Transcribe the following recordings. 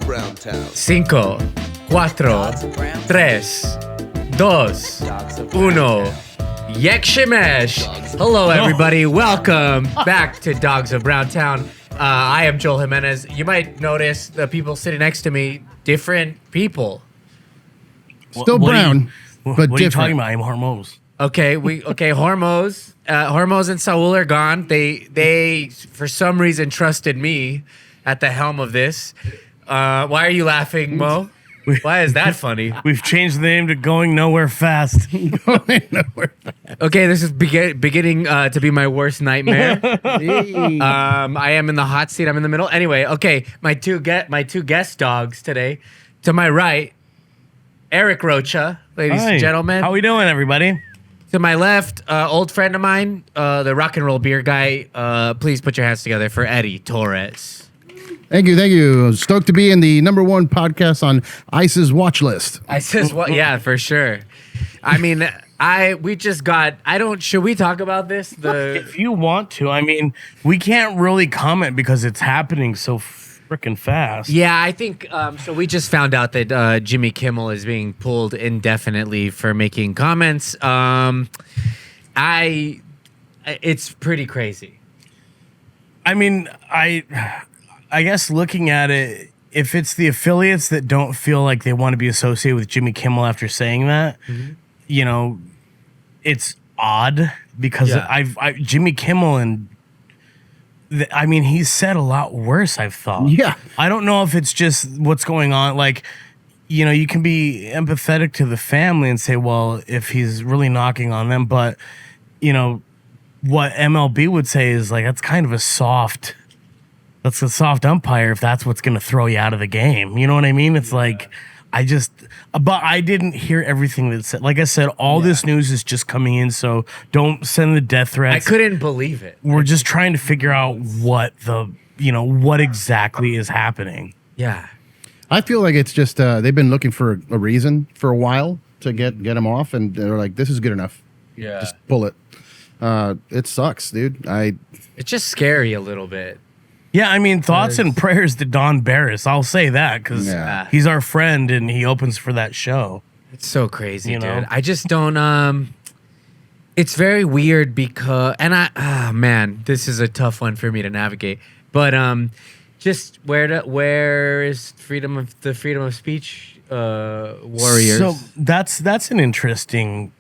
Browntown. 5, 4, 3, 2, 1. Yekshimesh. Hello, everybody. Welcome back to Dogs of Browntown. I am Joel Jimenez. You might notice the people sitting next to me, different people. Still brown, but what are you different. talking about? I'm Hormoz. Okay, Hormoz. Hormoz and Saul are gone. They for some reason trusted me at the helm of this. Why are you laughing, Mo? Why is that funny? We've changed the name to Going Nowhere Fast. Okay, this is beginning to be my worst nightmare. I am in the hot seat. I'm in the middle. Anyway, okay, my two guest dogs today. To my right, Eric Rocha, ladies and gentlemen. How we doing, everybody? To my left, old friend of mine, the rock and roll beer guy. Please put your hands together for Eddy, Torres. Thank you. Stoked to be in the #1 podcast on ISIS watch list. ISIS, what? Yeah, for sure. I mean, should we talk about this? If you want to, I mean, we can't really comment because it's happening so freaking fast. Yeah, I think so. We just found out that Jimmy Kimmel is being pulled indefinitely for making comments. It's pretty crazy. I mean, I guess looking at it, if it's the affiliates that don't feel like they want to be associated with Jimmy Kimmel after saying that, you know, it's odd because Jimmy Kimmel and I mean, he's said a lot worse, I've thought. Yeah. I don't know if it's just what's going on. Like, you know, you can be empathetic to the family and say, well, if he's really knocking on them, but, you know, what MLB would say is like, that's kind of a soft umpire if that's what's going to throw you out of the game. You know what I mean? It's like, but I didn't hear everything that said. Like I said, all this news is just coming in, so don't send the death threats. I couldn't believe it. We're just trying to figure out what exactly is happening. Yeah. I feel like it's just they've been looking for a reason for a while to get him off, and they're like, this is good enough. Yeah. Just pull it. It sucks, dude. It's just scary a little bit. Yeah, I mean, thoughts and prayers to Don Barris. I'll say that because he's our friend and he opens for that show. It's so crazy, You dude. know? I just don't. It's very weird because, man, this is a tough one for me to navigate. But just where is the freedom of speech warriors? So that's an interesting,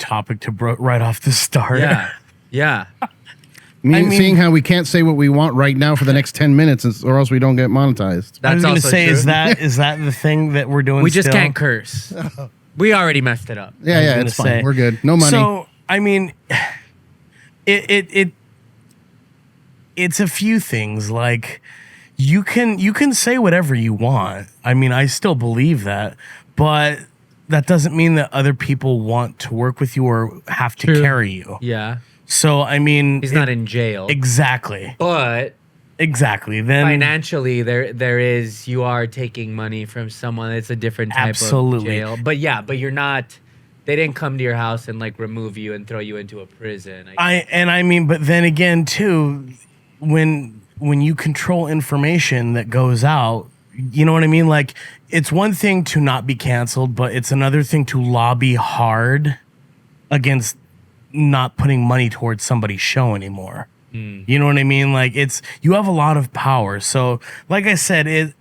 topic to right off the start. Yeah. Seeing how we can't say what we want right now for the next 10 minutes, or else we don't get monetized. I was going to also say, true. is that the thing that we're doing? We just still? can't curse. We already messed it up. Yeah, it's fine. We're good. No money. So I mean, it's a few things. Like you can say whatever you want. I mean, I still believe that, but that doesn't mean that other people want to work with you or have to carry you. Yeah. So I mean, He's not in jail. Exactly. But exactly. Then financially, you are taking money from someone. It's a different type of jail. But you're not. They didn't come to your house and like remove you and throw you into a prison. But then again, too, when you control information that goes out, you know what I mean? Like, it's one thing to not be canceled, but it's another thing to lobby hard against not putting money towards somebody's show anymore. You know what I mean? Like, you have a lot of power. So like I said, it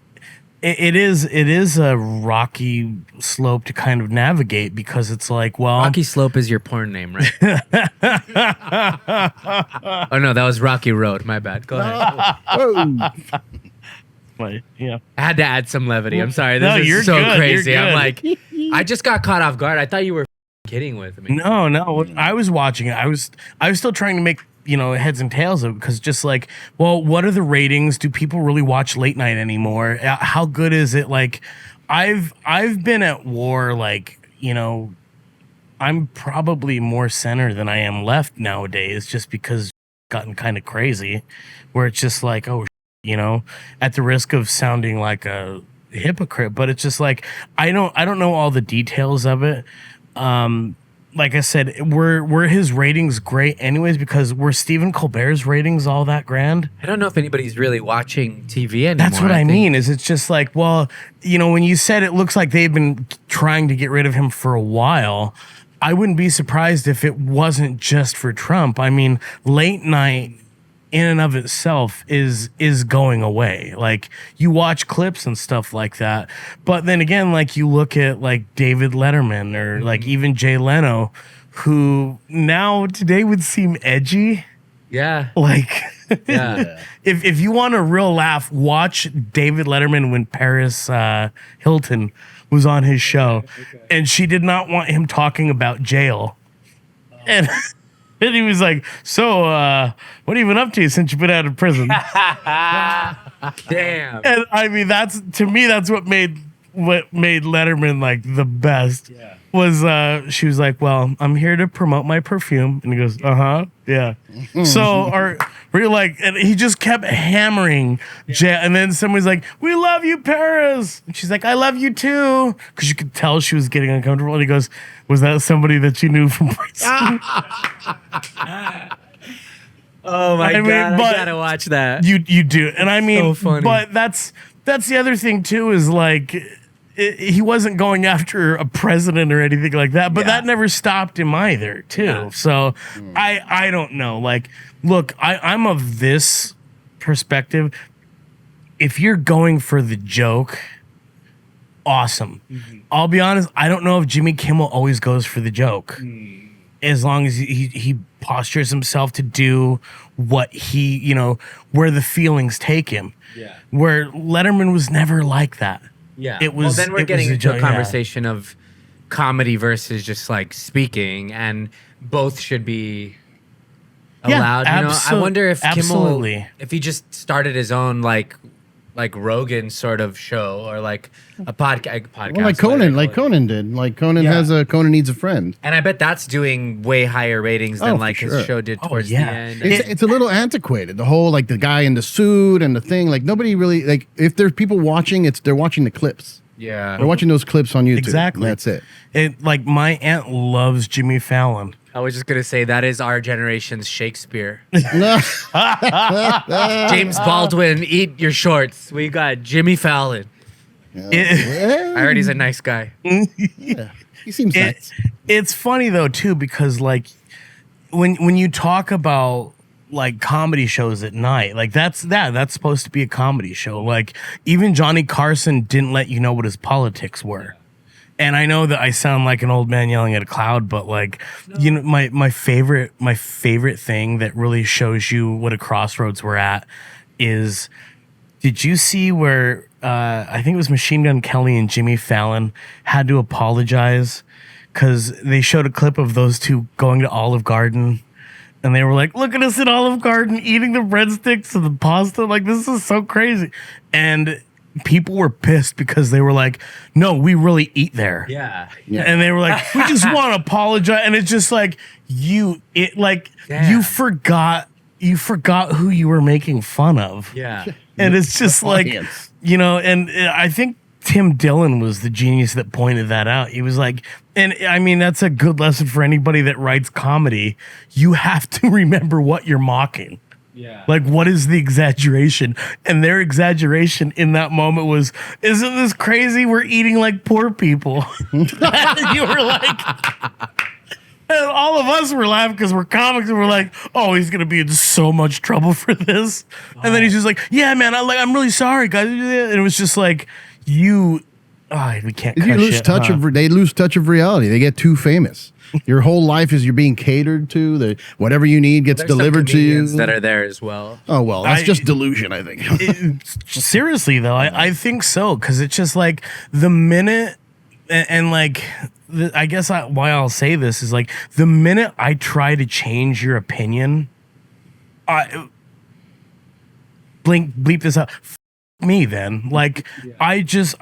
is a rocky slope to kind of navigate because it's like, well, Rocky Slope is your porn name, right? Oh no, that was Rocky Road. My bad. Go ahead. Yeah. I had to add some levity. I'm sorry. This is so good. crazy. You're I'm good. like, I just got caught off guard. I thought you were kidding with me. No. I was watching it. I was still trying to make, heads and tails of it because just like, well, what are the ratings? Do people really watch late night anymore? How good is it? Like, I've been at war, like, I'm probably more center than I am left nowadays just because it's gotten kind of crazy where it's just like, oh, at the risk of sounding like a hypocrite, but it's just like, I don't know all the details of it. like I said, were his ratings great anyways? Because were Stephen Colbert's ratings all that grand? I don't know if anybody's really watching TV anymore. That's what I mean. Is it's just like, well, you know, when you said it looks like they've been trying to get rid of him for a while, I wouldn't be surprised if it wasn't just for Trump. I mean, late night in and of itself is going away. Like, you watch clips and stuff like that. But then again, like, you look at like David Letterman or like even Jay Leno, who now today would seem edgy. Yeah. Like, Yeah. if you want a real laugh, watch David Letterman when Paris Hilton was on his show, and she did not want him talking about jail. And and he was like, so, what have you been up to since you've been out of prison? Damn. And I mean, to me, that's what made Letterman like the best. Yeah. Was she was like, well, I'm here to promote my perfume, and he goes, yeah. So we're like, and he just kept hammering and then somebody's like, we love you, Paris, and she's like, I love you too, because you could tell she was getting uncomfortable, and he goes, was that somebody that you knew from prison? Oh my God, I gotta watch that. You do, and I mean, So funny. but that's the other thing too, is like he wasn't going after a president or anything like that, but that never stopped him either too. Yeah. So I don't know. Like, look, I'm of this perspective. If you're going for the joke, awesome. I'll be honest, I don't know if Jimmy Kimmel always goes for the joke. As long as he postures himself to do what he, you know, where the feelings take him. Yeah. Where Letterman was never like that. Yeah. It was. Well, then we're it getting was into a joke, conversation of comedy versus just like speaking, and both should be allowed. You know, I wonder if absolutely. Kimmel, if he just started his own like Rogan sort of show or like a podcast. Well, like Conan did. Like Conan Conan Needs a Friend. And I bet that's doing way higher ratings than Oh, like for his sure. show did Oh, towards yeah. the end. It's a little antiquated. The whole like the guy in the suit and the thing. Like nobody really like. If there's people watching, they're watching the clips. Yeah. They're watching those clips on YouTube. Exactly. That's it. It like my aunt loves Jimmy Fallon. I was just gonna say that is our generation's Shakespeare. No. James Baldwin, eat your shorts. We got Jimmy Fallon. I heard he's a nice guy. Yeah. He seems nice. It's funny though too, because like when you talk about like comedy shows at night, like that's supposed to be a comedy show. Like even Johnny Carson didn't let you know what his politics were. And I know that I sound like an old man yelling at a cloud, but like, you know, my favorite thing that really shows you what a crossroads we're at is, did you see where I think it was Machine Gun Kelly and Jimmy Fallon had to apologize because they showed a clip of those two going to Olive Garden, and they were like, look at us at Olive Garden eating the breadsticks and the pasta, like this is so crazy. And people were pissed because they were like, no, we really eat there. Yeah. And they were like, we just want to apologize. And it's just like, you forgot who you were making fun of. Yeah. And it's just like, Audience. you know, and I think Tim Dillon was the genius that pointed that out. He was like, and I mean, that's a good lesson for anybody that writes comedy. You have to remember what you're mocking. Yeah. Like, what is the exaggeration? And their exaggeration in that moment was, isn't this crazy? We're eating like poor people. And you were like, and all of us were laughing because we're comics and we're like, oh, he's going to be in so much trouble for this. And then he's just like, yeah, man, I'm really sorry, guys. And it was just like, we can't cut You lose shit, touch huh? they lose touch of reality. They get too famous. Your whole life is you're being catered to. Whatever you need gets There's some delivered to you. comedians that are there as well. Oh well, that's just delusion, I think. Seriously though, I think so, because it's just like the minute and like I guess why I'll say this is like the minute I try to change your opinion, bleep this out. Me then, like I just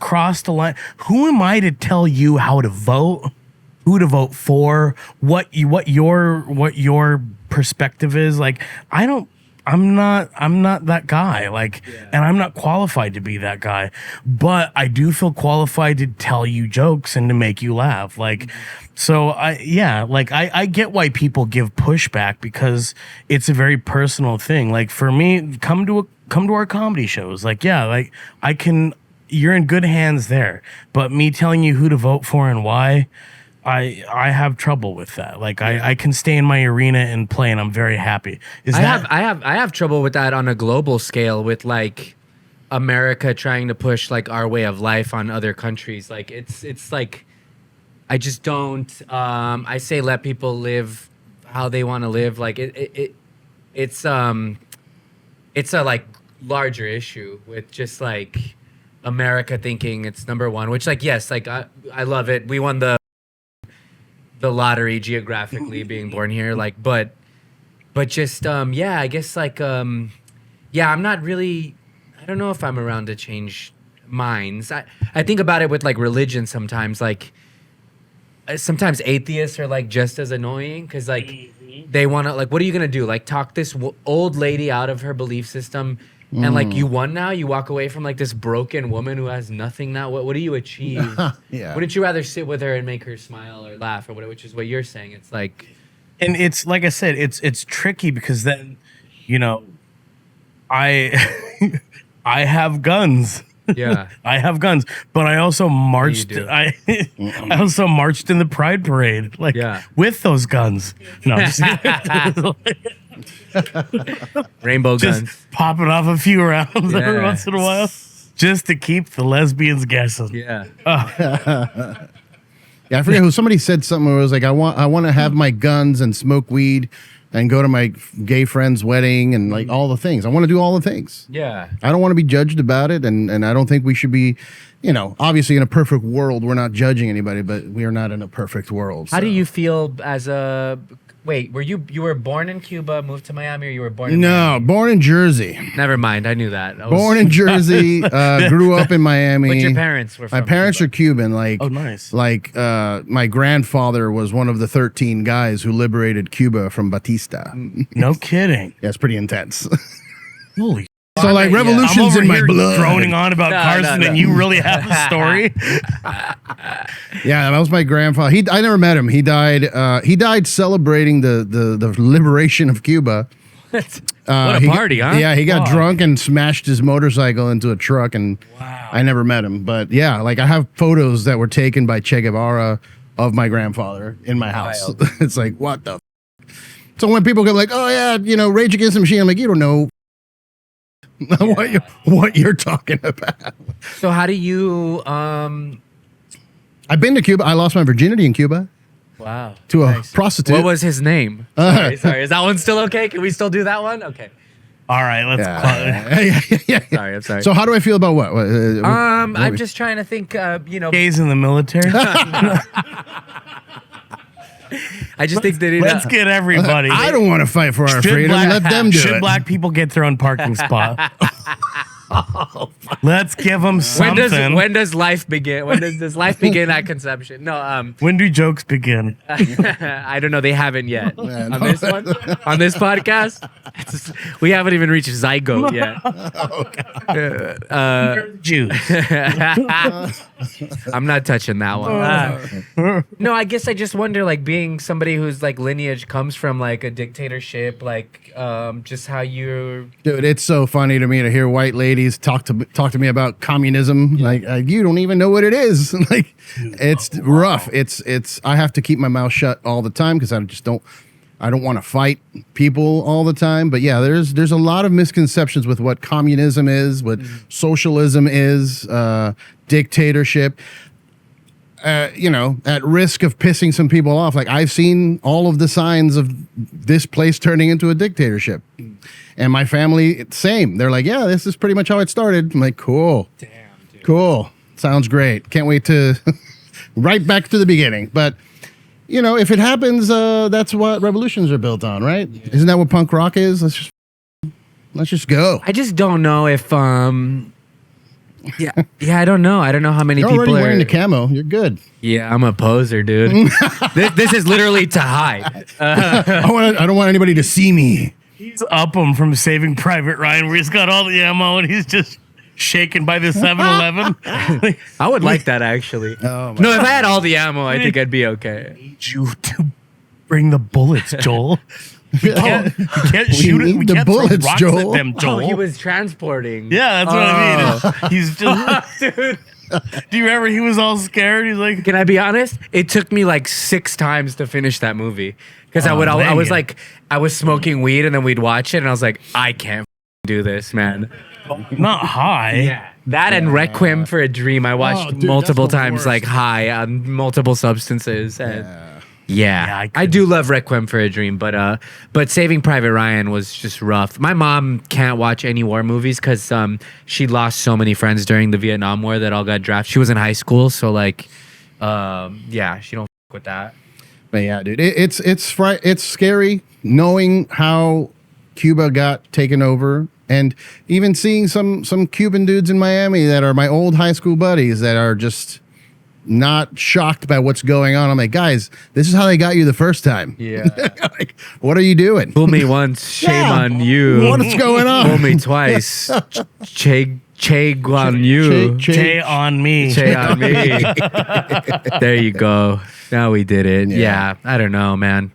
crossed the line. Who am I to tell you how to vote? Who to vote for? What your perspective is? Like I'm not that guy. Like, and I'm not qualified to be that guy. But I do feel qualified to tell you jokes and to make you laugh. Like, So I get why people give pushback because it's a very personal thing. Like for me, come to our comedy shows. Like you're in good hands there. But me telling you who to vote for and why, I have trouble with that. Like I can stay in my arena and play, and I'm very happy. I have trouble with that on a global scale with like America trying to push like our way of life on other countries. Like it's like I just don't. I say let people live how they want to live. Like it's a like larger issue with just like America thinking it's number one. Which like yes, like I love it. We won the lottery geographically being born here. Like but just yeah, I guess like yeah, I'm not really. I don't know if I'm around to change minds. I think about it with like religion sometimes. Like sometimes atheists are like just as annoying because like they want to like, what are you gonna do? Like talk this old lady out of her belief system, and like you won now. You walk away from like this broken woman who has nothing now. What do you achieve? Yeah. Wouldn't you rather sit with her and make her smile or laugh or whatever? Which is what you're saying. It's like, and it's like I said, it's tricky because then, you know, I have guns. yeah. I have guns, but I also marched. do. I also marched in the Pride Parade, like with those guns. No, just Rainbow guns. just popping off a few rounds every once in a while, just to keep the lesbians guessing. Yeah. Yeah, I forget who. Somebody said something where it was like, I want to have my guns and smoke weed and go to my gay friend's wedding and like all the things. I want to do all the things. Yeah. I don't want to be judged about it, and I don't think we should be, you know, obviously in a perfect world, we're not judging anybody, but we are not in a perfect world. How do you feel as a... Wait, you were born in Cuba, moved to Miami, or you were born in Miami? Born in Jersey. Never mind, I knew that. Born in Jersey, grew up in Miami. But your parents were from My parents Cuba. are Cuban. Like, Oh, nice. Like, my grandfather was one of the 13 guys who liberated Cuba from Batista. No kidding. Yeah, it's pretty intense. Holy. So, like, I'm revolution's over in my here blood. droning on about Carson, no. and you really have a story. Yeah, that was my grandfather. I never met him. He died celebrating the liberation of Cuba. What a party, huh? Yeah, he got Fuck. drunk and smashed his motorcycle into a truck, and I never met him. But yeah, like I have photos that were taken by Che Guevara of my grandfather in my house. It's like, what the So when people go like, oh yeah, you know, Rage Against the Machine, I'm like, you don't know what you're talking about. So how do you... I've been to Cuba. I lost my virginity in Cuba Wow. to a prostitute. What was his name? Sorry. Is that one still okay? Can we still do that one? Okay. All right, let's Yeah. Sorry, I'm sorry. So how do I feel about what? I'm just trying to think, you know... gays in the military. I just think that... Let's get everybody. I don't want to fight for our freedom. Let them do Should it. black people get their own parking spot? Let's give them something. When does life begin? When does life begin at conception? No, When do jokes begin? I don't know. They haven't yet. Yeah, On no. this one, on this podcast, we haven't even reached zygote yet. Jews. I'm not touching that one. No, I guess I just wonder, like, being somebody whose like lineage comes from like a dictatorship, like just how you're. Dude, it's so funny to me to hear white ladies talk to me about communism. Like you don't even know what it is. Like it's rough. It's I have to keep my mouth shut all the time because I don't want to fight people all the time. But yeah, there's a lot of misconceptions with what communism is, what socialism is, dictatorship. You know, at risk of pissing some people off, like I've seen all of the signs of this place turning into a dictatorship. And my family, same. They're like, yeah, this is pretty much how it started. I'm like, cool. Damn, dude. Cool. Sounds great. Can't wait to right back to the beginning. But, you know, if it happens, that's what revolutions are built on, right? Yeah. Isn't that what punk rock is? Let's just go. I just don't know if yeah, I don't know. I don't know how many You're people already are wearing the camo. You're good. Yeah, I'm a poser, dude. this is literally to hide. I don't want anybody to see me. He's up him from Saving Private Ryan, where he's got all the ammo and he's just shaken by the 7-Eleven. I would like that actually. Oh, No, if I had all the ammo, I think I'd be okay. Need you to bring the bullets, Joel. We can't shoot it. We need the can't bullets, throw rocks Joel. at them, Joel. Oh, he was transporting. Yeah, that's what I mean. He's just, Dude. do you remember he was all scared? He's like, Can I be honest? It took me like 6 times to finish that movie because I was man. like, I was smoking weed and then we'd watch it and I was like, I can't do this, man. not high. That and Requiem for a Dream, I watched dude, multiple that's the times, worst. like high on multiple substances. And I I do love Requiem for a Dream, but Saving Private Ryan was just rough. My mom can't watch any war movies because she lost so many friends during the Vietnam War that all got drafted. She was in high school, so like, she don't f- with that. But yeah, dude, it's scary knowing how Cuba got taken over, and even seeing some Cuban dudes in Miami that are my old high school buddies that are just not shocked by what's going on. I'm like, guys, this is how they got you the first time. Yeah. Like, what are you doing? Fool me once, shame on you. What's going on? Fool me twice, che on you. Che on me. Che on me. There you go. Now we did it. Yeah, I don't know, man.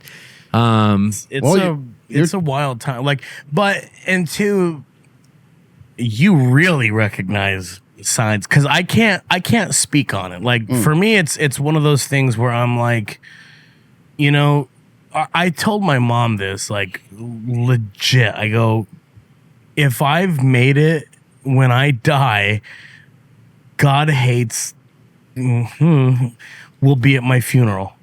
It's a wild time. Like, and two, you really recognize signs because I can't speak on it. Like for me, it's one of those things where I'm like, you know, I told my mom this, like, legit. I go, if I've made it when I die, God hates will be at my funeral.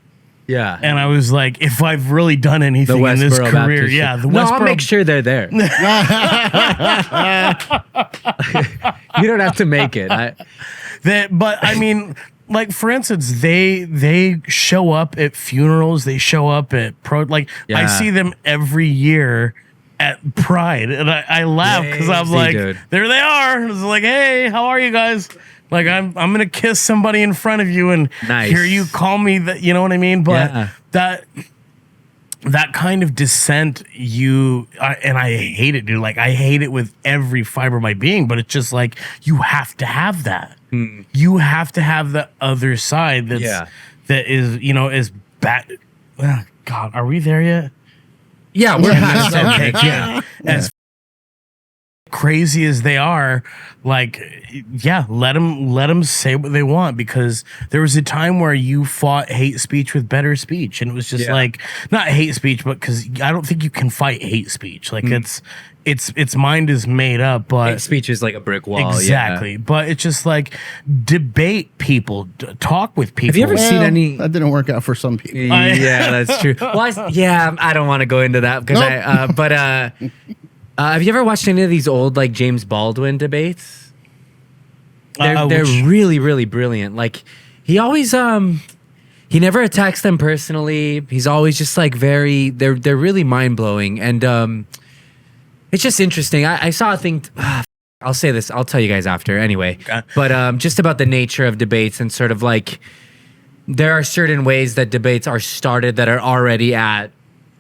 Yeah. And I was like, if I've really done anything in this Westboro career, Baptist yeah, Church. the No, Westboro. I'll make sure they're there. You don't have to make it. But I mean, like for instance, they show up at funerals. They show up at I Yeah. see them every year at Pride, and I laugh because I'm See, like, dude. there they are. It's like, hey, how are you guys? Like I'm gonna kiss somebody in front of you and Nice. hear you call me that. You know what I mean? But Yeah. that kind of dissent, and I hate it, dude. Like I hate it with every fiber of my being. But it's just like you have to have that. You have to have the other side that is is bad. God, are we there yet? Yeah, we're past that. Okay, yeah. As crazy as they are, like, yeah, let them say what they want, because there was a time where you fought hate speech with better speech, and it was just like, not hate speech, but because I don't think you can fight hate speech. Like its mind is made up, but Hate speech is like a brick wall. exactly. Yeah. But it's just like debate people, talk with people. Have you ever seen any? That didn't work out for some people. Yeah, that's true. Well, I don't want to go into that because have you ever watched any of these old like James Baldwin debates? They're really, really brilliant. Like he always he never attacks them personally. He's always just like they're really mind blowing, and it's just interesting. I saw a thing. I'll say this. I'll tell you guys after anyway. Okay. But just about the nature of debates and sort of like there are certain ways that debates are started that are already at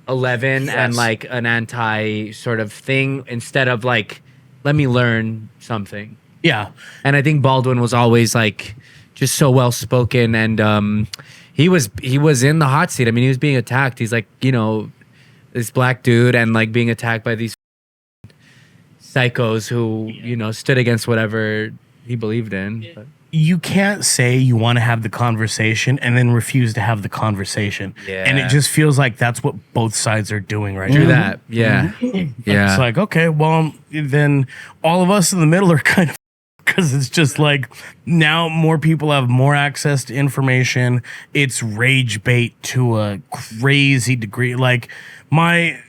11 and like an anti sort of thing instead of like, let me learn something. Yeah. And I think Baldwin was always like just so well spoken, and he was in the hot seat. I mean, he was being attacked. He's like, this black dude and like being attacked by these psychos who, stood against whatever he believed in. But. You can't say you want to have the conversation and then refuse to have the conversation. Yeah. And it just feels like that's what both sides are doing right Do now. that. Yeah. Yeah. It's like, okay, well, then all of us in the middle are kind of, because it's just like now more people have more access to information. It's rage bait to a crazy degree. Like my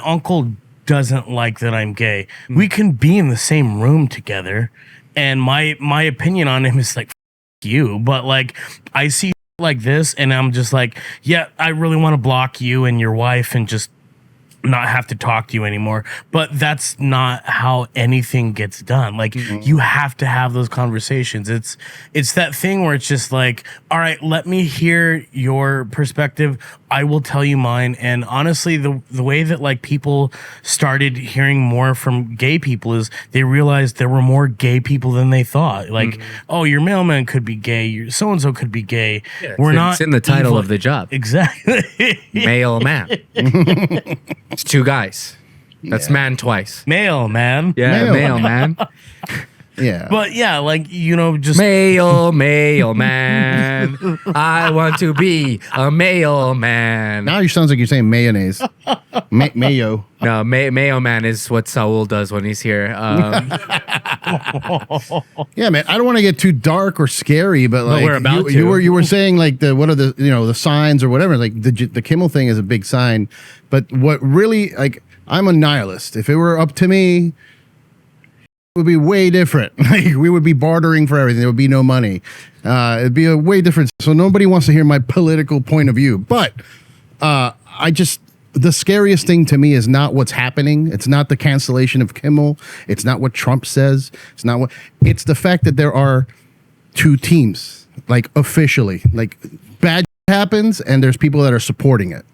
uncle doesn't like that I'm gay. We can be in the same room together, and my opinion on him is like, F you. But like I see like this and I'm just like, yeah, I really want to block you and your wife and just not have to talk to you anymore. But that's not how anything gets done. Like you have to have those conversations. It's that thing where it's just like, all right, let me hear your perspective. I will tell you mine. And honestly, the way that like people started hearing more from gay people is they realized there were more gay people than they thought. Like, oh, your mailman could be gay. Your so-and-so could be gay. Yeah, We're not it's in the title evil. of the job. Exactly. Male man. It's two guys. That's man twice. Male, man. Yeah, male man. Yeah. But yeah, like, you know, just Male man. I want to be a male man. Now you sounds like you're saying mayonnaise. Mayo. No, mayo man is what Saul does when he's here. Yeah, man. I don't want to get too dark or scary, but like we're about you were saying like what are the the signs or whatever. Like the Kimmel thing is a big sign, but what really like I'm a nihilist. If it were up to me, it would be way different. Like we would be bartering for everything. There would be no money. It'd be a way different. So nobody wants to hear my political point of view. But the scariest thing to me is not what's happening. It's not the cancellation of Kimmel. It's not what Trump says. It's the fact that there are two teams, like officially, like bad happens and there's people that are supporting it.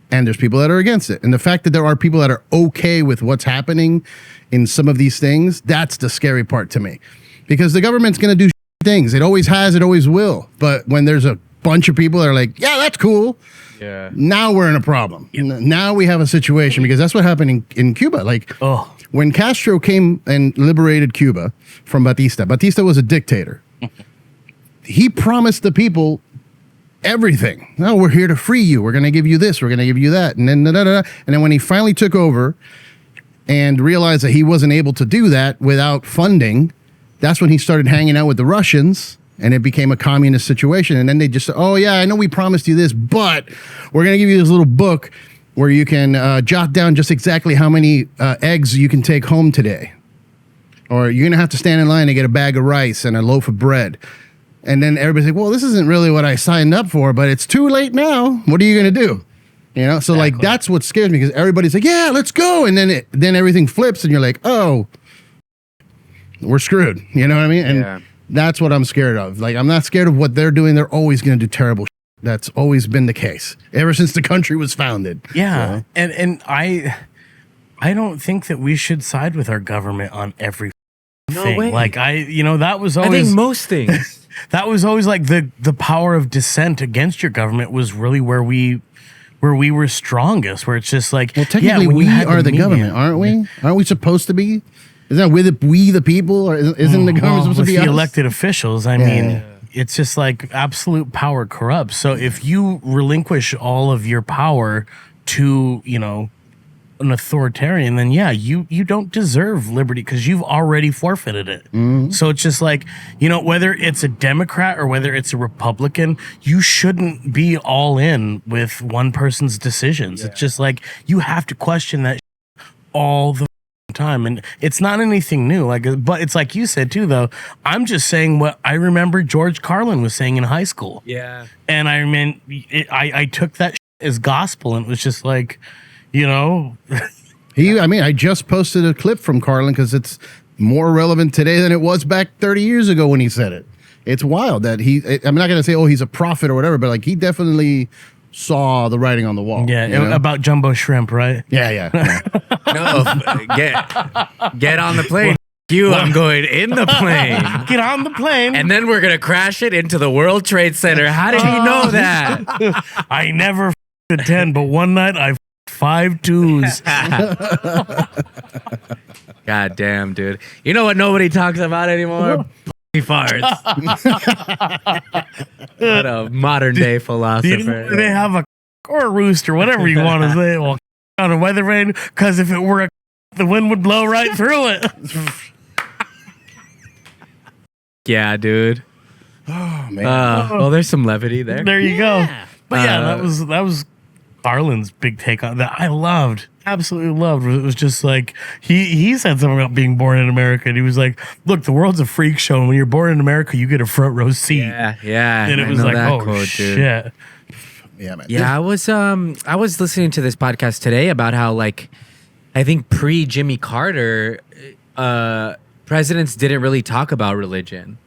And there's people that are against it. And the fact that there are people that are okay with what's happening in some of these things, that's the scary part to me. Because the government's going to do things. It always has, it always will. But when there's a bunch of people that are like, yeah, that's cool. Yeah. Now we're in a problem. Now we have a situation because that's what happened in Cuba. Like when Castro came and liberated Cuba from Batista, Batista was a dictator. He promised the people everything. No, we're here to free you. We're going to give you this. We're going to give you that. And then, and then when he finally took over and realized that he wasn't able to do that without funding, that's when he started hanging out with the Russians and it became a communist situation. And then they just said, oh, yeah, I know we promised you this, but we're going to give you this little book where you can jot down just exactly how many eggs you can take home today. Or you're going to have to stand in line to get a bag of rice and a loaf of bread. And then everybody's like, well, this isn't really what I signed up for, but it's too late now. What are you going to do? You know, so like that's what scares me because everybody's like, yeah, let's go. And then everything flips and you're like, oh, we're screwed. You know what I mean? And that's what I'm scared of. Like, I'm not scared of what they're doing. They're always going to do terrible shit. That's always been the case ever since the country was founded. Yeah. So. And I don't think that we should side with our government on every thing. Way. Like that was always. I think most things. That was always like the power of dissent against your government was really where we were strongest. Where it's just like, well, technically we are the government, aren't we? Aren't we supposed to be? Isn't that we the people, or isn't the government supposed to be the us? elected officials? I mean, it's just like absolute power corrupts. So if you relinquish all of your power to an authoritarian, then you don't deserve liberty because you've already forfeited it. So it's just like, whether it's a Democrat or whether it's a Republican, you shouldn't be all in with one person's decisions. It's just like you have to question that all the time, and it's not anything new. But it's like you said too, though. I'm just saying what I remember George Carlin was saying in high school. Yeah, and I mean, I took that as gospel, and it was just like. I just posted a clip from Carlin because it's more relevant today than it was back 30 years ago when he said it. It's wild that I'm not going to say, oh, he's a prophet or whatever, but like he definitely saw the writing on the wall. Yeah, about jumbo shrimp, right? Yeah. No, get on the plane. I'm going in the plane. Get on the plane. And then we're going to crash it into the World Trade Center. How did he know that? I never attend, but one night I 5 twos. God damn, dude. You know what nobody talks about anymore? Farts. What a modern day philosopher. They have a or a rooster, whatever you want to say. Well, on a weather vane, because if it were the wind would blow right through it. Yeah, dude. Oh man. Well, there's some levity there. There you go. But that was Carlin's big take on that. I absolutely loved. It was just like he said something about being born in America, and he was like, "Look, the world's a freak show, and when you're born in America, you get a front row seat." Yeah. And it was like, oh quote, shit. Dude. Yeah, man. Yeah, I was listening to this podcast today about how like I think pre Jimmy Carter, presidents didn't really talk about religion.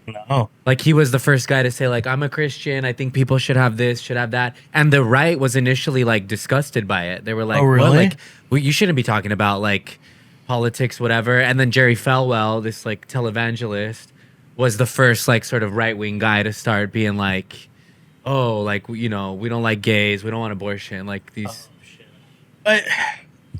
No. Like he was the first guy to say like, I'm a Christian. I think people should have this, should have that. And the right was initially like disgusted by it. They were like, Oh, really? "What? Like, well, you shouldn't be talking about like politics, whatever." And then Jerry Falwell, this like televangelist, was the first like sort of right wing guy to start being like, "Oh, like we don't like gays, we don't want abortion." Like these. But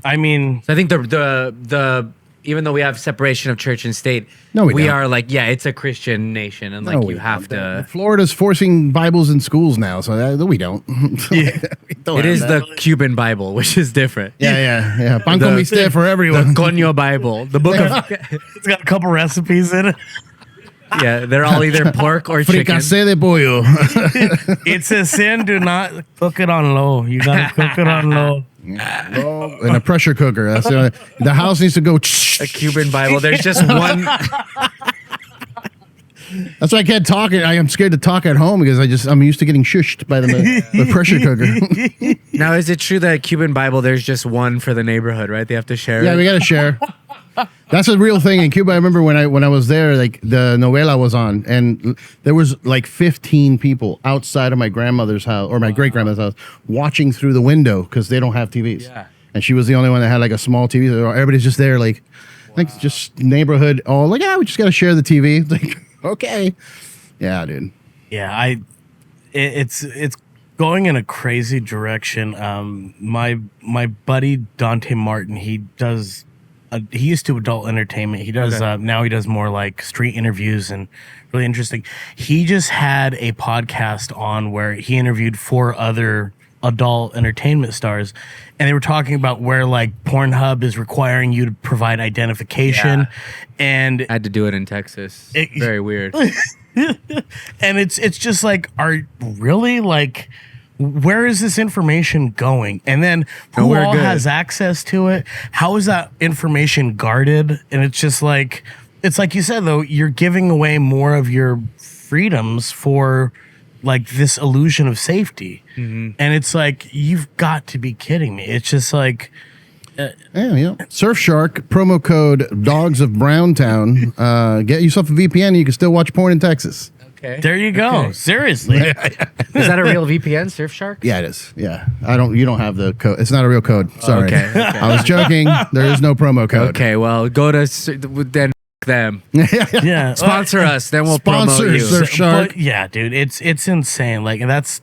I mean, So I think the even though we have separation of church and state, No, we don't. are like, yeah, it's a Christian nation, and like No, you we have don't. to. Florida's forcing Bibles in schools now, so we don't. Yeah. We don't It have is that. the Cuban Bible, which is different. Yeah. Pan con bistec for The everyone. Coño Bible, the book of it's got a couple recipes in it. yeah, they're all either pork or chicken. Fricassé de pollo. It's a sin. Do not cook it on low. You gotta cook it on low. In a pressure cooker. That's the house needs to go. A Cuban Bible. There's just one. That's why I can't talk. I am scared to talk at home because I'm used to getting shushed by the pressure cooker. Now, is it true that Cuban Bible? There's just one for the neighborhood, right? They have to share. Yeah, it? we gotta share. That's a real thing in Cuba. I remember when I was there, like the novela was on, and there was like 15 people outside of my grandmother's house or my great grandmother's house watching through the window because they don't have TVs. Yeah. And she was the only one that had like a small TV. So everybody's just there, like just neighborhood, all like, we just gotta share the TV. It's like, okay, yeah, dude. Yeah, it's going in a crazy direction. My buddy Dante Martin, he used to adult entertainment. He does now he does more like street interviews and really interesting. He just had a podcast on where he interviewed 4 other adult entertainment stars, and they were talking about where like Pornhub is requiring you to provide identification. Yeah. And I had to do it in Texas. Very weird. and it's just like, are really like, where is this information going? And then who Nowhere all good. has access to it? How is that information guarded? And it's just like, it's like you said, though, you're giving away more of your freedoms for like this illusion of safety. Mm-hmm. And it's like, you've got to be kidding me. It's just like, Yeah. Surfshark promo code Dogs of Browntown. Get yourself a VPN. You can still watch porn in Texas. Okay. there you go. Okay. Seriously. Is that a real VPN, Surfshark? Yeah, it is. Yeah, you don't have the code. It's not a real code. Sorry. Okay, okay. I was joking. There is no promo code. Okay, well, go to then them. Yeah. Sponsor us, then we'll Sponsor promote you. Surfshark. But yeah, dude, it's insane. Like, and that's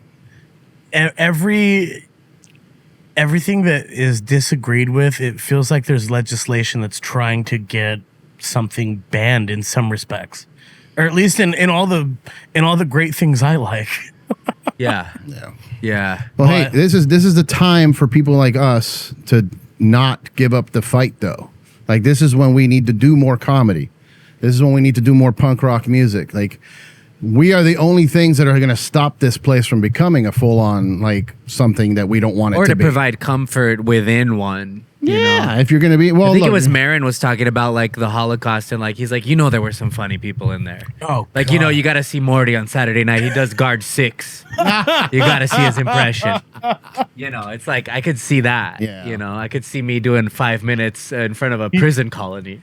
everything that is disagreed with. It feels like there's legislation that's trying to get something banned in some respects, or at least in all the great things I like. Yeah. Yeah. Well, hey, But- this is the time for people like us to not give up the fight, though. Like, this is when we need to do more comedy. This is when we need to do more punk rock music. Like, we are the only things that are going to stop this place from becoming a full-on, like, something that we don't want it Or to to be. provide comfort within one. You Yeah, know? if you're going to be, well, I think look, it was Marin was talking about like the Holocaust and like he's like, there were some funny people in there. Oh, Like, you got to see Morty on Saturday night. He does guard 6. You got to see his impression. It's like I could see that. Yeah. I could see me doing 5 minutes in front of a prison colony.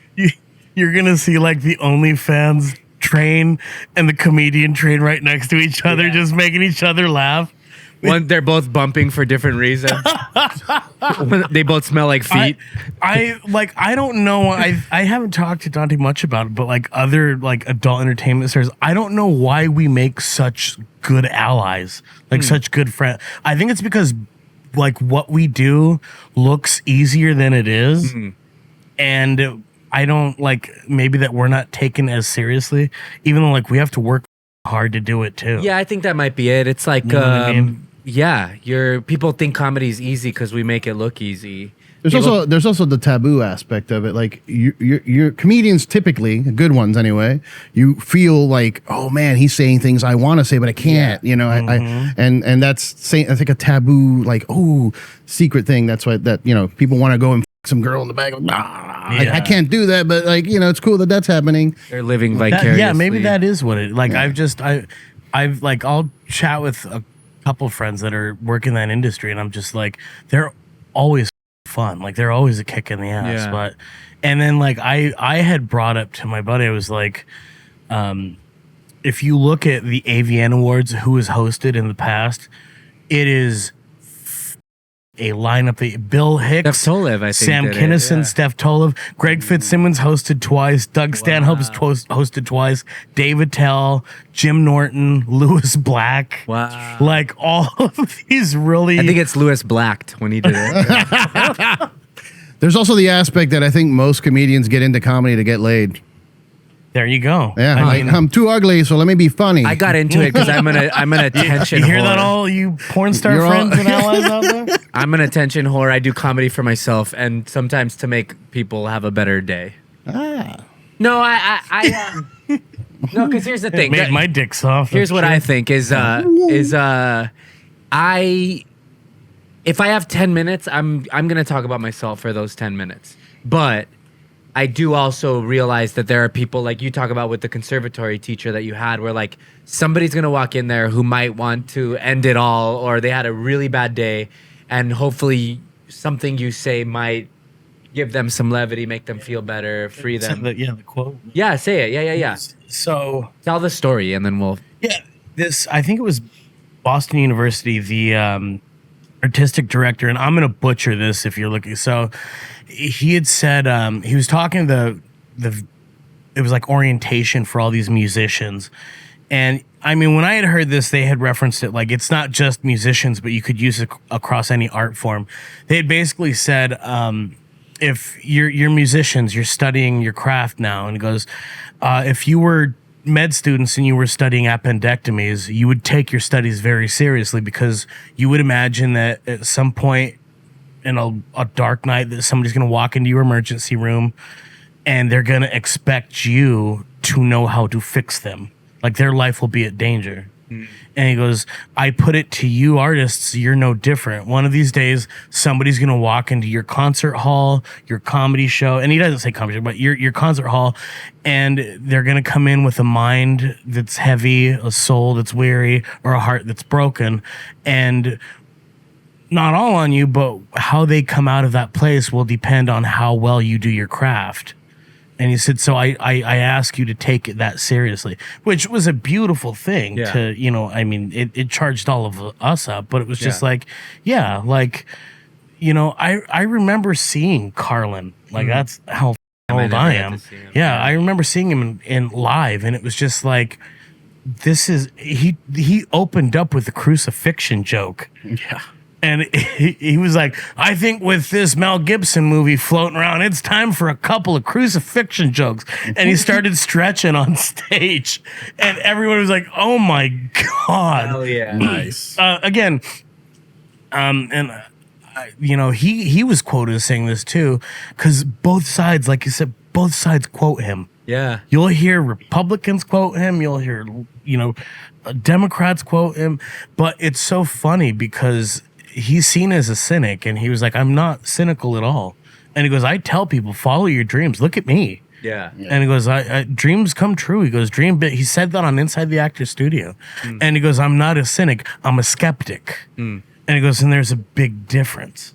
You're gonna see like the OnlyFans train and the comedian train right next to each other, just making each other laugh. They're both bumping for different reasons. They both smell like feet. I don't know. I haven't talked to Dante much about it, but like other like adult entertainment stars, I don't know why we make such good allies, like such good friends. I think it's because like what we do looks easier than it is, and I don't like maybe that we're not taken as seriously, even though like we have to work hard to do it too. Yeah, I think that might be it. It's like, You know what I mean? yeah, people think comedy's easy because we make it look easy. There's also the taboo aspect of it. Like you're comedians, typically good ones anyway. You feel like, oh man, he's saying things I want to say, but I can't. And that's I think a taboo, like secret thing. That's why people want to go and some girl in the back. I can't do that, but it's cool that that's happening. They're living vicariously. Yeah, maybe that is what it like. I've like I'll chat with a couple friends that are working in that industry, and I'm just like, they're always fun. Like they're always a kick in the ass. Yeah. But and then like I had brought up to my buddy, I was like, if you look at the AVN Awards, who has hosted in the past, it is a lineup. Bill Hicks, Steph Tolev, I think, Sam did it, Kinison, yeah. Steph Tolev, Greg Fitzsimmons hosted twice, Doug Stanhope's hosted twice, David Tell, Jim Norton, Lewis Black. Wow. Like all of these really. I think it's Lewis Blacked when he did it. There's also the aspect that I think most comedians get into comedy to get laid. There you go. Yeah, I mean, I'm too ugly, so let me be funny. I got into it because I'm an attention you hear whore. that, all you porn star You're all- friends and allies out there? I'm an attention whore. I do comedy for myself and sometimes to make people have a better day. No, I no, because here's the thing. Made my dick soft. Here's what I think is if I have 10 minutes, I'm gonna talk about myself for those 10 minutes. But I do also realize that there are people like you talk about with the conservatory teacher that you had, where like somebody's gonna walk in there who might want to end it all, or they had a really bad day, and hopefully something you say might give them some levity, make them feel better, free them. The quote. Yeah, say it. Yeah. So Tell the story, and then we'll. yeah, I think it was Boston University, the artistic director, and I'm gonna butcher this if you're looking. So he had said he was talking to it was like orientation for all these musicians, and I mean when I had heard this, they had referenced it like it's not just musicians, but you could use it across any art form. They had basically said if you're musicians, you're studying your craft now, and it goes if you were med students and you were studying appendectomies, you would take your studies very seriously because you would imagine that at some point in a dark night that somebody's going to walk into your emergency room and they're going to expect you to know how to fix them. Like their life will be at danger. And he goes, I put it to you artists, you're no different. One of these days, somebody's going to walk into your concert hall, your comedy show, and he doesn't say comedy show, but your concert hall, and they're going to come in with a mind that's heavy, a soul that's weary, or a heart that's broken. And not all on you, but how they come out of that place will depend on how well you do your craft. And he said, so I ask you to take it that seriously, which was a beautiful thing to, you know, I mean, it charged all of us up, but it was just like, like, you know, I remember seeing Carlin, like that's how old I am. Yeah. I remember seeing him in live, and it was just like, this is, he opened up with the crucifixion joke. Yeah. And he was like, I think with this Mel Gibson movie floating around, it's time for a couple of crucifixion jokes. And he started stretching on stage. And everyone was like, oh my God. Hell yeah. Nice. Again, you know, he was quoted as saying this too, because both sides, like you said, both sides quote him. Yeah. You'll hear Republicans quote him. You'll hear, you know, Democrats quote him. But it's so funny because he's seen as a cynic, and he was like, I'm not cynical at all. And he goes, I tell people, follow your dreams. Look at me. Yeah. And he goes, I dreams come true. He goes, dream big. He said that on Inside the Actors Studio. And he goes, I'm not a cynic. I'm a skeptic. And he goes, and there's a big difference.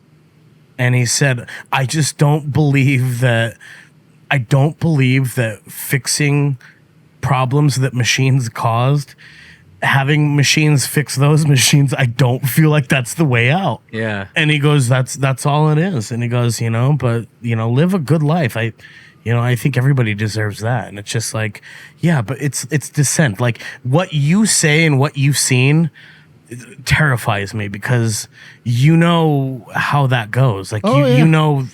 And he said, I don't believe that fixing problems that machines caused, having machines fix those machines, I don't feel like that's the way out. Yeah. And he goes, that's all it is. And he goes, you know, but you know, live a good life. I think everybody deserves that. And it's just like, yeah, but it's dissent. Like what you say and what you've seen terrifies me because you know how that goes. Like you know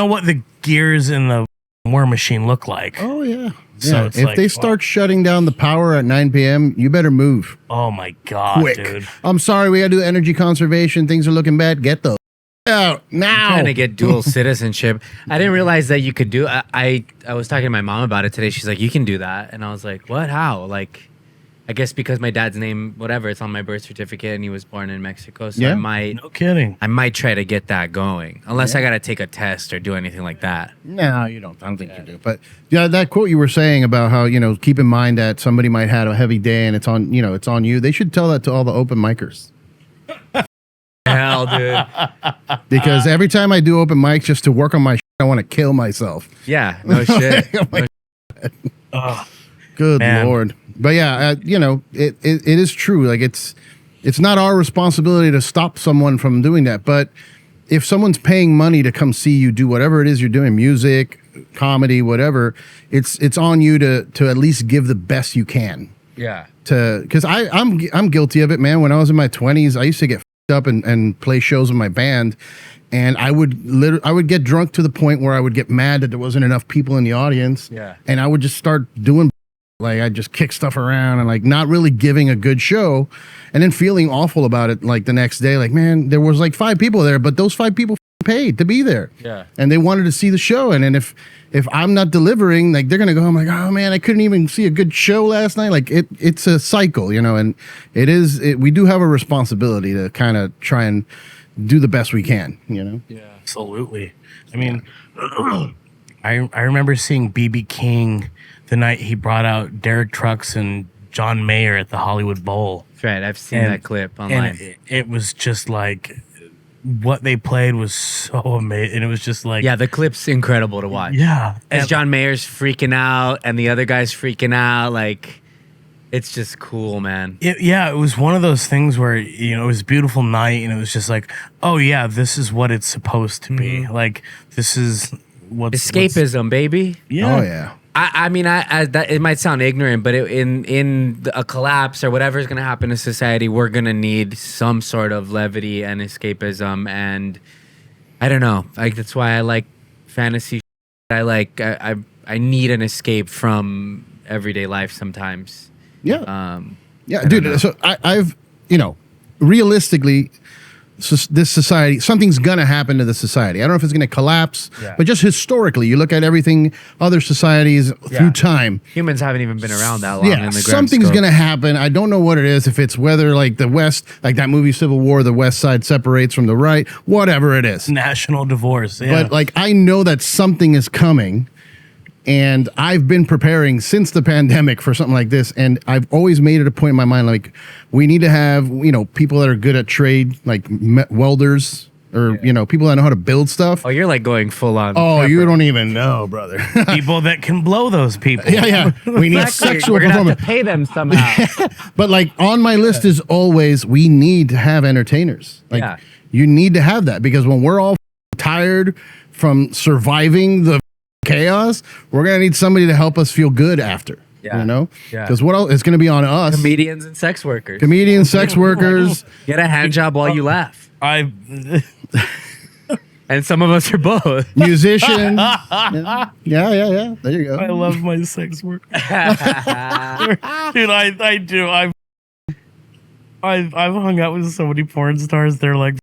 what the gears in the war machine look like. Oh yeah. So yeah. If they start shutting down the power at 9 p.m., you better move. Oh my God, Quick. dude. I'm sorry, we gotta do energy conservation. Things are looking bad. Get the out now. I'm trying to get dual citizenship. I didn't realize that you could do. I was talking to my mom about it today. She's like, you can do that, and I was like, what? How? Like, I guess because my dad's name, whatever, it's on my birth certificate, and he was born in Mexico. So Yeah. No kidding. I might try to get that going, unless I gotta take a test or do anything like that. No, you don't. I don't think you do. But yeah, that quote you were saying about how, you know, keep in mind that somebody might have a heavy day and it's on you. They should tell that to all the open micers. Hell, dude. Because every time I do open mics just to work on my I want to kill myself. Yeah, no shit. Good Man. Lord. But yeah, it is true. Like it's not our responsibility to stop someone from doing that. But if someone's paying money to come see you do whatever it is you're doing, music, comedy, whatever, it's on you to at least give the best you can. Yeah. Because I'm guilty of it, man. When I was in my 20s, I used to get f***ed up and play shows with my band, and I would get drunk to the point where I would get mad that there wasn't enough people in the audience. Yeah. And I would just start doing like I'd just kick stuff around and like not really giving a good show, and then feeling awful about it like the next day. Like, man, there was like 5 people there, but those 5 people paid to be there. Yeah. And they wanted to see the show. And then if I'm not delivering, like they're gonna go, I'm like, oh man, I couldn't even see a good show last night. Like it's a cycle, and we do have a responsibility to kind of try and do the best we can, Yeah. Absolutely. I mean, I remember seeing BB King the night he brought out Derek Trucks and John Mayer at the Hollywood Bowl. Right, I've seen that clip online. And it was just like what they played was so amazing. And it was just like, yeah, the clip's incredible to watch. Yeah. As John Mayer's freaking out and the other guy's freaking out, like it's just cool, man. It was one of those things where, it was a beautiful night and it was just like, oh yeah, this is what it's supposed to be. Like, this is escapism, baby. Yeah. Oh yeah. I mean, it might sound ignorant, but in a collapse or whatever is going to happen in society, we're going to need some sort of levity and escapism. And I don't know, like that's why I like fantasy. I need an escape from everyday life sometimes. Yeah. Yeah, dude. So I've realistically, this society, something's gonna happen to the society. I don't know if it's gonna collapse, but just historically, you look at everything, other societies through time. Humans haven't even been around that long. Yeah, in the grand something's scope. gonna happen. I don't know what it is. If it's whether like the West, like that movie Civil War, the West side separates from the right, whatever it is. National divorce. Yeah. But like I know that something is coming. And I've been preparing since the pandemic for something like this. And I've always made it a point in my mind, like, we need to have, people that are good at trade, like welders or, people that know how to build stuff. Oh, you're like going full on. Oh, pepper. you don't even know, brother. People that can blow those people. Yeah. We need sexual We're gonna performance. have to pay them somehow. But like on my list is always, we need to have entertainers. Like you need to have that because when we're all tired from surviving the chaos, we're gonna need somebody to help us feel good after. Because what else? It's gonna be on us. Comedians and sex workers. Sex workers. Get a hand job while you laugh. I And some of us are both. Musician. Yeah. There you go. I love my sex work. Dude, I do. I've hung out with so many porn stars. They're like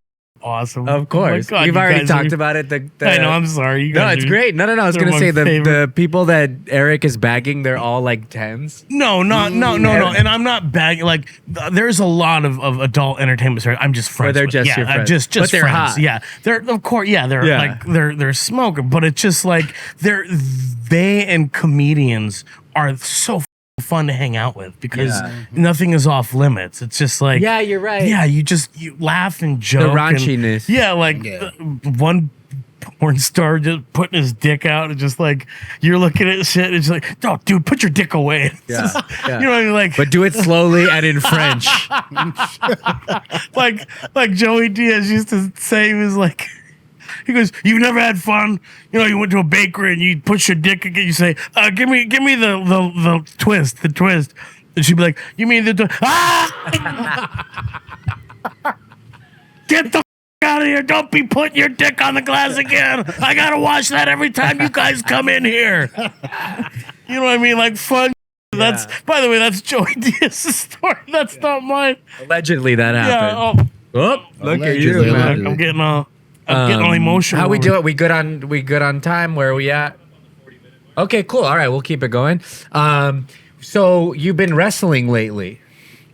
awesome. Of course. Oh my God, We've you already guys talked are- about it. I know, I'm sorry. You No, guys it's are- great. No. I was they're going to say my the favorite. people that Eric is bagging, they're all like 10s. No. And I'm not bagging. Like, there's a lot of adult entertainment stars. I'm just friends. they're with. just your friends. Just But they're friends. hot. Yeah, they're of course. Yeah, they're like they're smoking. But it's just like they and comedians are so fun to hang out with because nothing is off limits. It's just like You're right. Yeah, you laugh and joke. The raunchiness. One porn star just putting his dick out and just like you're looking at shit and it's like, oh dude, put your dick away. Yeah. You know what I mean? Like, But do it slowly and in French. like Joey Diaz used to say, he goes, you never had fun? You went to a bakery and you push your dick again. You say, give me the twist. And she'd be like, you mean the twist? Get the out of here. Don't be putting your dick on the glass again. I got to watch that every time you guys come in here. You know what I mean? Like fun. That's, by the way, that's Joey Diaz's story. That's not mine. Allegedly that Yeah. happened. Look at you, Allegedly. man. I'm getting all emotional. How we do it? We good on time? Where are we at? Okay, cool. All right, we'll keep it going. So you've been wrestling lately.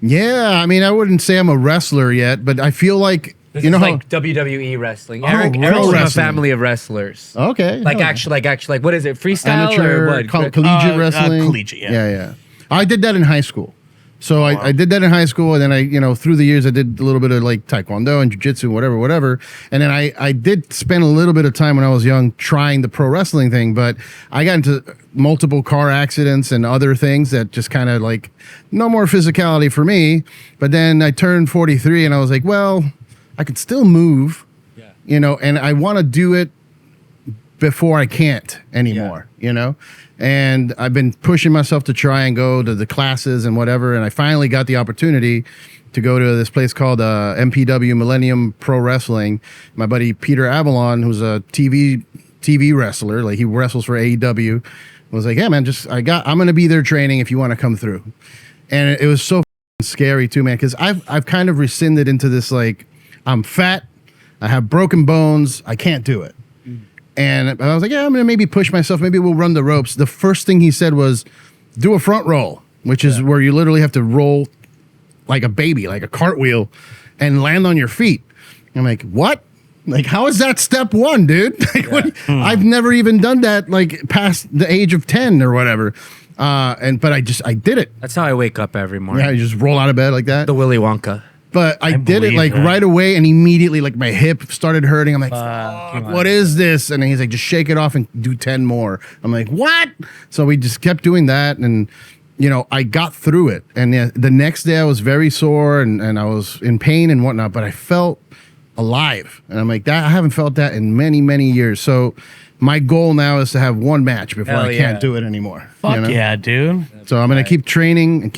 Yeah, I mean, I wouldn't say I'm a wrestler yet, but I feel like This you know is how. like WWE wrestling. Oh, Eric's pro from a wrestling. family of wrestlers. Okay. Like actually, what is it? Freestyle amateur or what? collegiate wrestling. collegiate, yeah. Yeah. I did that in high school. So I did that in high school, and then through the years I did a little bit of like taekwondo and jiu-jitsu, whatever. And then I did spend a little bit of time when I was young trying the pro wrestling thing, but I got into multiple car accidents and other things that just kind of like no more physicality for me. But then I turned 43 and I was like, well, I could still move, and I want to do it before I can't anymore, and I've been pushing myself to try and go to the classes and whatever. And I finally got the opportunity to go to this place called MPW Millennium Pro Wrestling. My buddy Peter Avalon, who's a TV wrestler, like he wrestles for AEW, was like, "Yeah, man, I'm going to be there training if you want to come through." And it was so scary too, man, because I've kind of rescinded into this like, I'm fat, I have broken bones, I can't do it. And I was like, yeah, I'm going to maybe push myself. Maybe we'll run the ropes. The first thing he said was, do a front roll, which is where you literally have to roll like a baby, like a cartwheel, and land on your feet. I'm like, what? Like, how is that step one, dude? Like, I've never even done that, like, past the age of 10 or whatever. But I did it. That's how I wake up every morning. Yeah, you just roll out of bed like that. The Willy Wonka. But I did it like right away, and immediately like my hip started hurting. I'm like, fuck, what is this? And he's like, just shake it off and do 10 more. I'm like, what? So we just kept doing that, and I got through it. And the next day I was very sore and I was in pain and whatnot, but I felt alive. And I'm like, I haven't felt that in many, many years. So my goal now is to have one match before I can't do it anymore. Fuck yeah, dude. So I'm going to keep training.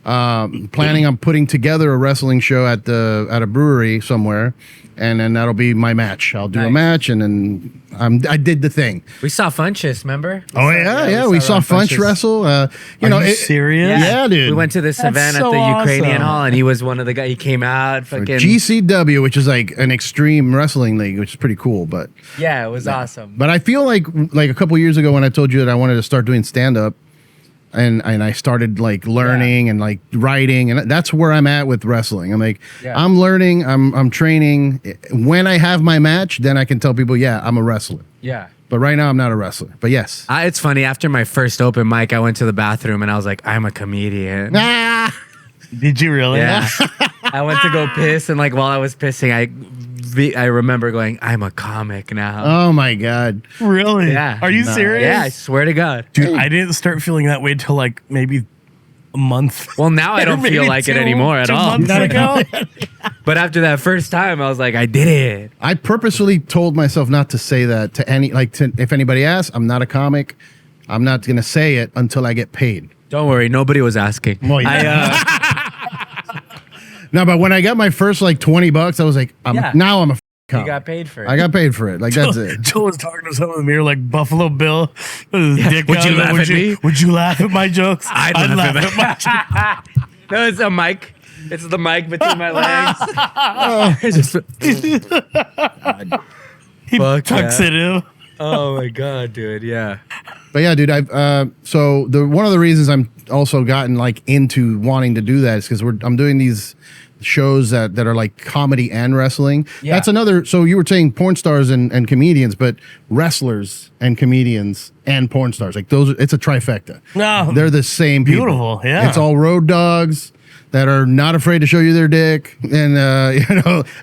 Planning on putting together a wrestling show at a brewery somewhere. And then that'll be my match. I'll do a match, and then I did the thing. We saw Funchess, remember? We saw Funch wrestle. Are you serious? Yeah, dude. We went to this event at the Ukrainian hall, and he was one of the guys. He came out, fucking GCW, which is like an extreme wrestling league, which is pretty cool. But yeah, it was awesome. But I feel like a couple years ago when I told you that I wanted to start doing stand up. And I started like learning and like writing, and that's where I'm at with wrestling. I'm like, I'm learning, I'm training. When I have my match, then I can tell people, yeah, I'm a wrestler. Yeah. But right now I'm not a wrestler. But yes. It's funny. After my first open mic, I went to the bathroom and I was like, I'm a comedian. Did you really? Yeah. I went to go piss, and like while I was pissing, I remember going, I'm a comic now. Oh my God. Really? Yeah. Are you serious? Yeah, I swear to God. Dude, I didn't start feeling that way till like maybe a month. Well, now I don't feel like it anymore at all. 2 months ago. But after that first time, I was like, I did it. I purposefully told myself not to say that to if anybody asks, I'm not a comic. I'm not going to say it until I get paid. Don't worry. Nobody was asking. Well, no, but when I got my first like $20, I was like, now I'm a comic. You got paid for it. I got paid for it. Like, that's it. Joel was talking to someone in the mirror like Buffalo Bill. With his dick Would out. you laugh at me? Would you laugh at my jokes? I'd laugh at my jokes. No, it's a mic. It's the mic between my legs. He tucks it in. Oh my God, dude. Yeah. But yeah, dude, one of the reasons I'm also gotten like into wanting to do that is because I'm doing these shows that are like comedy and wrestling. Yeah. That's another. So you were saying porn stars and comedians, but wrestlers and comedians and porn stars, like those, it's a trifecta. No, they're the same people. Beautiful. Yeah. It's all road dogs that are not afraid to show you their dick and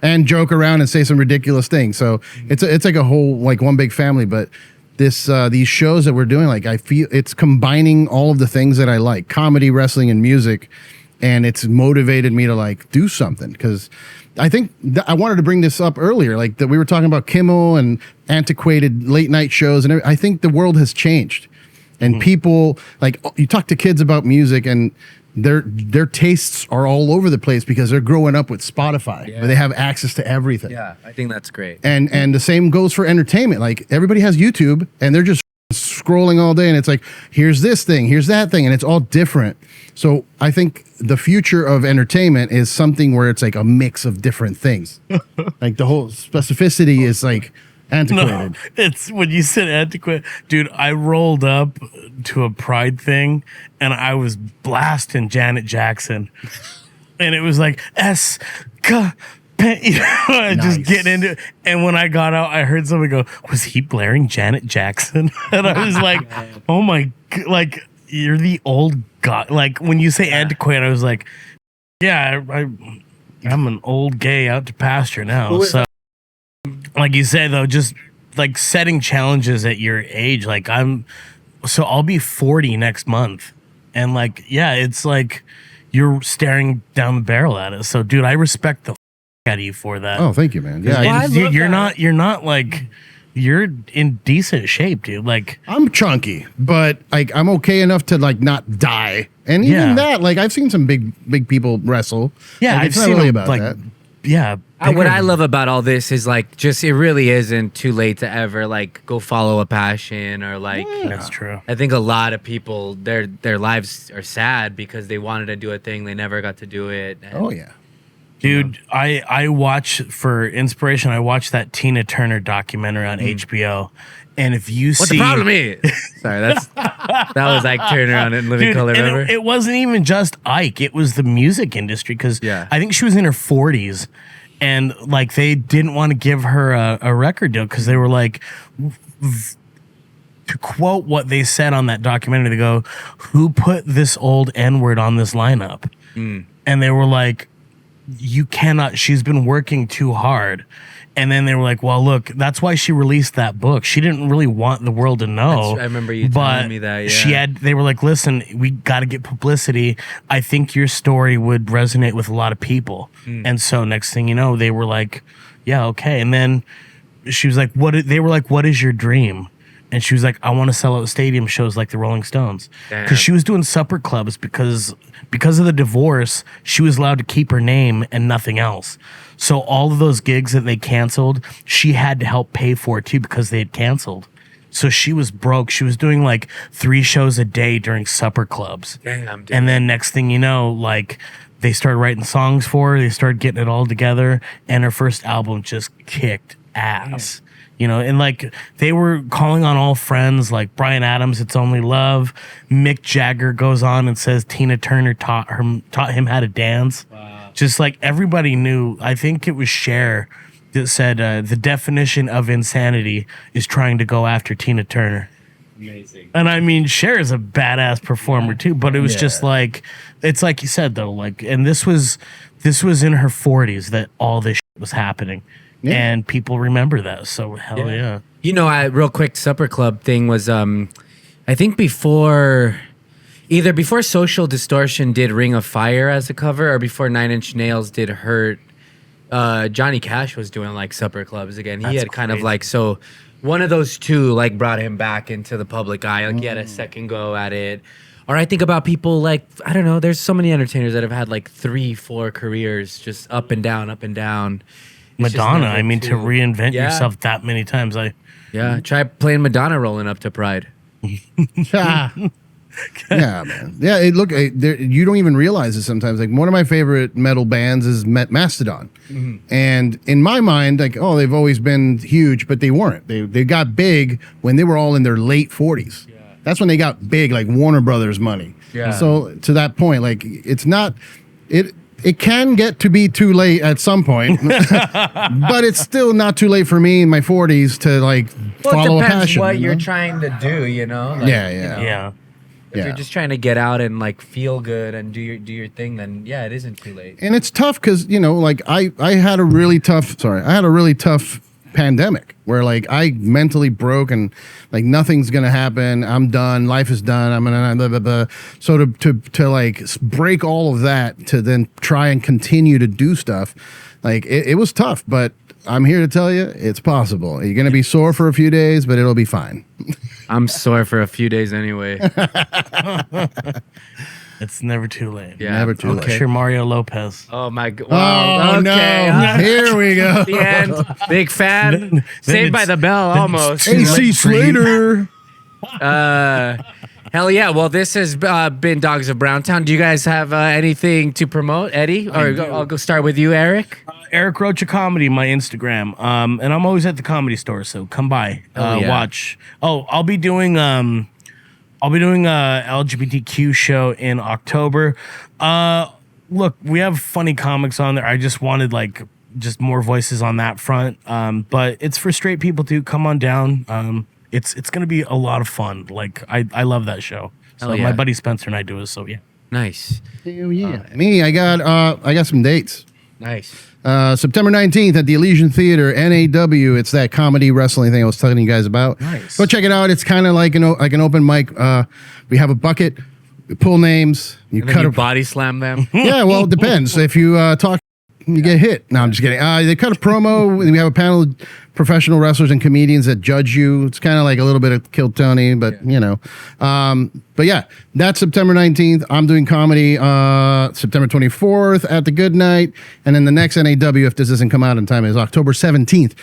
and joke around and say some ridiculous things. So it's like a whole like one big family. But these shows that we're doing, like I feel it's combining all of the things that I like: comedy, wrestling, and music. And it's motivated me to like do something, because I think I wanted to bring this up earlier, like that we were talking about Kimmel and antiquated late night shows, and I think the world has changed, and people like you talk to kids about music and their tastes are all over the place because they're growing up with Spotify, where they have access to everything. Yeah, I think that's great. And the same goes for entertainment. Like everybody has YouTube and they're just scrolling all day, and it's like, here's this thing, here's that thing, and it's all different. So I think the future of entertainment is something where it's like a mix of different things. Like the whole specificity is like antiquated. No, it's when you said antiquated, dude. I rolled up to a Pride thing and I was blasting Janet Jackson, and it was like just getting into it. And when I got out, I heard someone go, "Was he blaring Janet Jackson?" And I was like, "Oh my, like you're the old God, like when you say antiquated, I was like, yeah, I'm an old gay out to pasture now. So, like you said though, just like setting challenges at your age. Like I'll be 40 next month, and like it's like you're staring down the barrel at it. So, dude, I respect the out of you for that. Oh, thank you, man. Yeah, you're not like. You're in decent shape, dude. Like I'm chunky, but like I'm okay enough to like not die. And even that, like I've seen some big people wrestle. Yeah, like, I've seen really them, about like, that. Yeah. What I love about all this is like just it really isn't too late to ever like go follow a passion or like That's true. I think a lot of people their lives are sad because they wanted to do a thing they never got to do it. And, Oh yeah. Dude, I watch for inspiration. I watched that Tina Turner documentary on HBO, and if you what see the problem is, sorry, that was Ike Turner on In Living Color. and Remember? it wasn't even just Ike; it was the music industry because I think she was in her 40s, and like they didn't want to give her a record deal because they were like. To quote what they said on that documentary, they go, "Who put this old N-word on this lineup?" And they were like, you cannot, she's been working too hard. And then they were like, well, look, that's why she released that book. She didn't really want the world to know. I remember you telling me that, yeah. They were like, listen, we got to get publicity. I think your story would resonate with a lot of people. And so next thing you know, they were like, yeah, okay. And then she was like, they were like, what is your dream? And she was like, I want to sell out stadium shows like the Rolling Stones. Because she was doing supper clubs because of the divorce, she was allowed to keep her name and nothing else. So all of those gigs that they canceled, she had to help pay for it too because they had canceled. So she was broke. She was doing like 3 shows a day during supper clubs. Damn, dude. And then next thing you know, like they started writing songs for her. They started getting it all together. And her first album just kicked ass. You know, and like they were calling on all friends like Bryan Adams, It's Only Love. Mick Jagger goes on and says Tina Turner taught him how to dance. Wow. Just like everybody knew. I think it was Cher that said the definition of insanity is trying to go after Tina Turner. Amazing. And I mean, Cher is a badass performer too, but it was just like, it's like you said though, like, and this was in her 40s that all this shit was happening. Yeah. And people remember that. So hell yeah. You know, real quick supper club thing was I think either before Social Distortion did Ring of Fire as a cover or before 9 Inch Nails did Hurt, Johnny Cash was doing like supper clubs again. He had kind of like, so one of those two like brought him back into the public eye. Like he had a second go at it. Or I think about people like, I don't know, there's so many entertainers that have had like 3-4 careers just up and down, up and down. Madonna, I mean, to reinvent yourself that many times. Try playing Madonna rolling up to Pride. Yeah, man. Yeah, you don't even realize it sometimes. Like one of my favorite metal bands is Mastodon, and in my mind, like, oh, they've always been huge, but they weren't. They got big when they were all in their late 40s. Yeah. That's when they got big, like Warner Brothers money. Yeah. So to that point, like, it's not it. It can get to be too late at some point, but it's still not too late for me in my 40s to like follow a passion. It depends what you're trying to do, you know? Like, Yeah. If you're just trying to get out and like feel good and do your thing, then it isn't too late. And it's tough because, you know, like I had a really tough pandemic where like I mentally broke and like nothing's gonna happen. I'm done. Life is done. I'm gonna blah, blah, blah. So to like break all of that to then try and continue to do stuff, like it was tough. But I'm here to tell you, it's possible. You're gonna be sore for a few days, but it'll be fine. I'm sore for a few days anyway. It's never too late. Yeah, never too late. You're Mario Lopez. Oh my god! Wow. Oh no! Here we go. The end. Big fan. Saved by the Bell, almost. AC Slater. Hell yeah! Well, this has been Dogs of Browntown. Do you guys have anything to promote, Eddie? Or I'll go start with you, Eric. Eric Rocha Comedy, my Instagram. And I'm always at the Comedy Store, so come by, watch. Oh, I'll be doing a LGBTQ show in October. Look, we have funny comics on there. I just wanted just more voices on that front. But it's for straight people too. Come on down. It's gonna be a lot of fun. Like I love that show. So Hell yeah. my buddy Spencer and I do it. So yeah. Nice. Hell yeah. Me, I got some dates. Nice. September 19th at the Elysian Theater, NAW. It's that comedy wrestling thing I was telling you guys about. Nice. Go check it out. It's kind of like an open mic. We have a bucket, we pull names, you And then cut you a body slam them. Yeah, well, it depends. If you talk, you get hit. No, I'm just kidding. They cut a promo. We have a panel of professional wrestlers and comedians that judge you. It's kind of like a little bit of Kill Tony, but you know. But yeah, that's September 19th. I'm doing comedy September 24th at the Good Night. And then the next NAW, if this doesn't come out in time, is October 17th.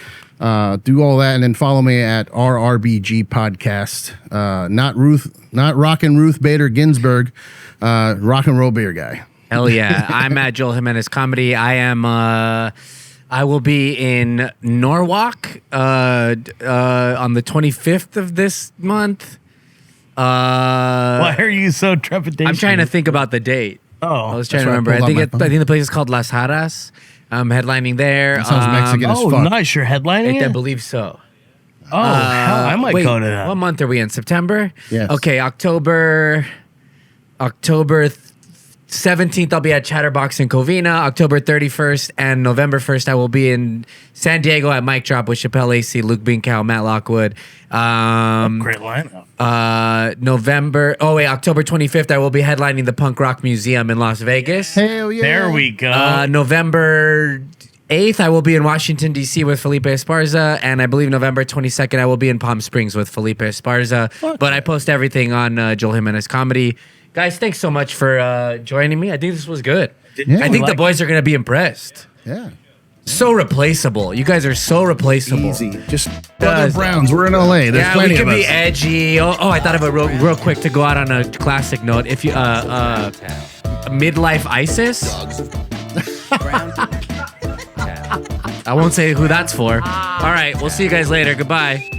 Do all that and then follow me at RRBG Podcast. Not Rockin' Ruth Bader Ginsburg, Rock and Roll Beer Guy. Hell yeah. I'm at Joel Jimenez Comedy. I will be in Norwalk on the 25th of this month. Why are you so trepidatious? I'm trying to think about the date. Oh, I was trying that's to why I remember. pulled I out my think the place is called Las Haras. I'm headlining there. That sounds Mexican as oh, fuck. nice. You're headlining I it? believe so. Oh, hell, I might Wait, go to that. What month are we in? September? Yes. Okay, October 17th, I'll be at Chatterbox in Covina. October 31st and November 1st, I will be in San Diego at Mic Drop with Chappelle AC, Luke Beancow, Matt Lockwood. Great lineup. October 25th, I will be headlining the Punk Rock Museum in Las Vegas. Hell yeah. There we go. November 8th, I will be in Washington, D.C. with Felipe Esparza. And I believe November 22nd, I will be in Palm Springs with Felipe Esparza. But I post everything on Joel Jimenez Comedy. Guys, thanks so much for joining me. I think this was good. Yeah, I think the boys are going to be impressed. Yeah. So replaceable. You guys are so replaceable. Easy. Just Does- other Browns. We're in LA. There's Yeah, we plenty can of be us. edgy. Oh, I thought of it real quick to go out on a classic note. If you Midlife ISIS. I won't say who that's for. All right, we'll see you guys later. Goodbye.